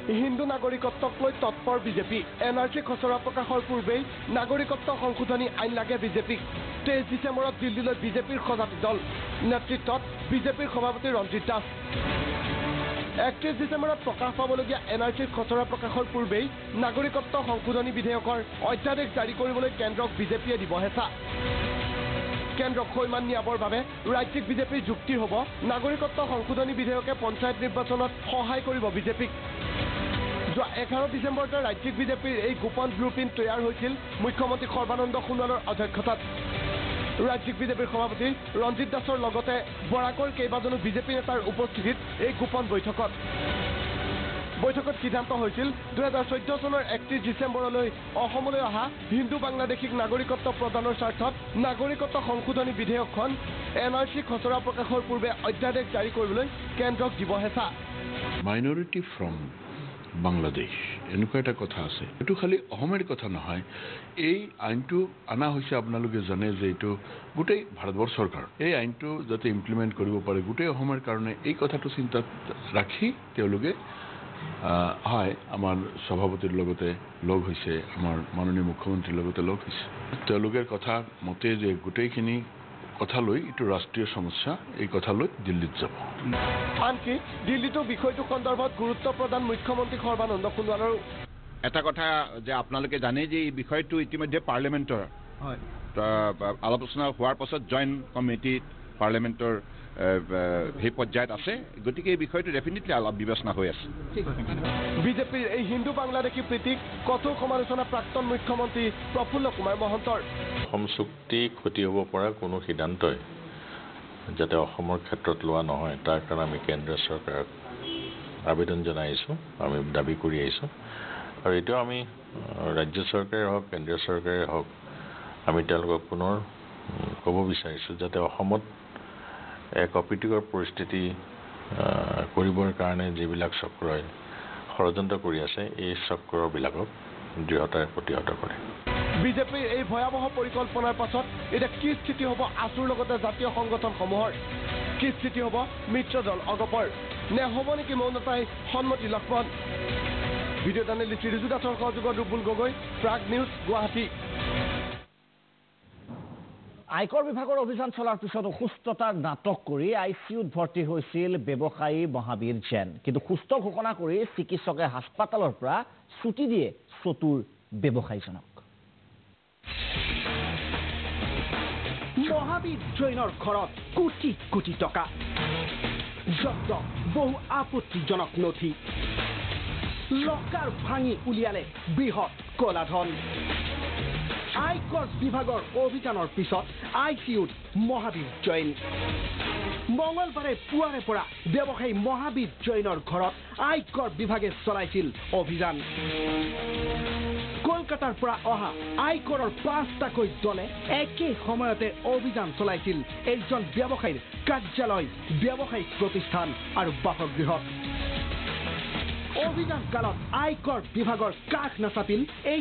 হিন্দু নাগৰিকত্বক লৈ তৎপৰ BJP NRC খচৰা প্ৰকাশৰ পূৰ্বেই নাগৰিকত্ব সংশোধনী আইন লাগে বিজেপিক 23 ডিচেম্বৰত দিল্লীলৈ বিজেপিৰ সজাতি দল নেতৃত্বত বিজেপিৰ সভাপতি ৰঞ্জিত দাস 31 ডিচেম্বৰত প্ৰকাশ পাবলগীয়া এনআৰচিৰ খচৰা প্ৰকাশৰ পূৰ্বেই নাগৰিকত্ব সংশোধনী বিধেয়কৰ অধ্যাদেশ জাৰি কৰিবলৈ কেন্দ্ৰক বিজেপিয়ে দিব হেঁচা কেন্দ্ৰক সৈমান নিয়াবৰ বাবে ৰাজ্যিক বিজেপিৰ যুক্তি হ'ব নাগৰিকত্ব সংশোধনী বিধেয়কে পঞ্চায়ত নিৰ্বাচনত সহায় কৰিব বিজেপিক যোৱা 11 ডিচেম্বৰতে ৰাজ্যিক বিজেপিৰ এই গোপন ব্লুপ্ৰিণ্ট তৈয়াৰ হৈছিল মুখ্যমন্ত্ৰী সৰ্বানন্দ সোণোৱালৰ অধ্যক্ষতাত ৰাজ্যিক বিজেপিৰ সভাপতি ৰঞ্জিত দাসৰ লগতে বৰাকৰ কেইবাজনো বিজেপি নেতাৰ উপস্থিতিত এই গোপন বৈঠকত সিদ্ধান্ত হৈছিল 2014 চনৰ 31 ডিচেম্বৰলৈ অসমলৈ অহা হিন্দু বাংলাদেশীক নাগৰিকত্ব প্ৰদানৰ স্বাৰ্থত নাগৰিকত্ব সংশোধনী বিধেয়কখন এনআৰচি খচৰা প্ৰকাশৰ পূৰ্বে অধ্যাদেশ জাৰি কৰিবলৈ কেন্দ্ৰক দিব হেঁচা মাইনৰিটি ফ্ৰম বাংলাদেশ এনেকুৱা এটা কথা আছে এটো খালি অসমৰ কথা নহয় এই আইনটো আনা হৈছে আপোনালোকে জানে যে এটো গোটেই ভাৰতবৰ্ষ চৰকাৰ এই আইনটো যাতে ইমপ্লিমেন্ট কৰিব পাৰে গোটেই অসমৰ কাৰণে এই কথাটো চিন্তাত ৰাখি তেওঁলোকে হয় আমাৰ সভাপতিৰ লগতে লগ হৈছে আমাৰ মাননীয় মুখ্যমন্ত্ৰীৰ লগতে লগ হৈছে তেওঁলোকৰ কথা মতে যে গোটেইখিনি কথা লৈ এটো ৰাষ্ট্ৰীয় সমস্যা এই কথা লৈ দিল্লীত যাব আনকি দিল্লীতো বিষয়টো সন্দৰ্ভত গুৰুত্ব প্ৰদান মুখ্যমন্ত্ৰী সৰ্বানন্দ সোণোৱালৰ এটা কথা যে আপোনালোকে জানে যে এই বিষয়টো ইতিমধ্যে পাৰ্লিমেন্টৰ হয় আলোচনা হোৱাৰ পাছত জইণ্ট কমিটি পাৰ্লিমেন্টৰ সেই পৰ্যায়ত আছে গতিকে এই বিষয়টো ডেফিনেটলি অলপ বিবেচনা হৈ আছে বিজেপিৰ এই হিন্দু বাংলাদেশী প্ৰীতিক কঠোৰ সমালোচনা প্ৰাক্তন মুখ্যমন্ত্ৰী প্ৰফুল্ল কুমাৰ মহন্তৰ অসম চুক্তি ক্ষতি হ'ব পৰা কোনো সিদ্ধান্তই যাতে অসমৰ ক্ষেত্ৰত লোৱা নহয় তাৰ কাৰণে আমি কেন্দ্ৰীয় চৰকাৰক আবেদন জনাইছোঁ আমি দাবী কৰি আহিছোঁ আৰু এতিয়াও আমি ৰাজ্য চৰকাৰে হওক কেন্দ্ৰীয় চৰকাৰে হওক আমি তেওঁলোকক পুনৰ ক'ব বিচাৰিছোঁ যাতে অসমত এক অপ্ৰীতিকৰ পৰিস্থিতি কৰিবৰ কাৰণে যিবিলাক চক্ৰই ষড়যন্ত্ৰ কৰি আছে এই চক্ৰবিলাকক দৃঢ়তাৰে প্ৰতিহত কৰে বিজেপিৰ এই ভয়াৱহ পৰিকল্পনাৰ পাছত এতিয়া কি স্থিতি হ'ব আছুৰ লগতে জাতীয় সংগঠনসমূহৰ কি স্থিতি হ'ব মিত্ৰ দল অগপৰ নে হ'ব নেকি মৌনতাই সন্মতি লক্ষ্মণ ভিডিঅ' জাৰ্নেলিষ্ট ৰিজু দাসৰ সহযোগত ৰুবুল গগৈ প্ৰাগ নিউজ গুৱাহাটী আয়কৰ বিভাগৰ অভিযান চলাৰ পিছত অসুস্থতাৰ নাটক কৰি আইচিইউত ভৰ্তি হৈছিল ব্যৱসায়ী মহাবীৰ জৈন কিন্তু সুস্থ ঘোষণা কৰি চিকিৎসকে হাস্পাতালৰ পৰা ছুটি দিয়ে চতুৰ ব্যৱসায়ীজনক মহাবীৰ জৈনৰ ঘৰত কোটি কোটি টকা জব্দ বহু আপত্তিজনক নথি লকাৰ ভাঙি উলিয়ালে বৃহৎ কলাধন আয়কৰ বিভাগৰ অভিযানৰ পিছত আইচিইউত মহাবীৰ জৈন মঙলবাৰে পুৱাৰে পৰা ব্যৱসায়ী মহাবীৰ জৈনৰ ঘৰত আয়কৰ বিভাগে চলাইছিল অভিযান কলকাতাৰ পৰা অহা আয়কৰৰ 5টাকৈ দলে একে সময়তে অভিযান চলাইছিল এইজন ব্যৱসায়ীৰ কাৰ্যালয় ব্যৱসায়িক প্ৰতিষ্ঠান আৰু বাসগৃহত অভিযান কালত আয়কৰ বিভাগৰ কাষ নাচাপিল এই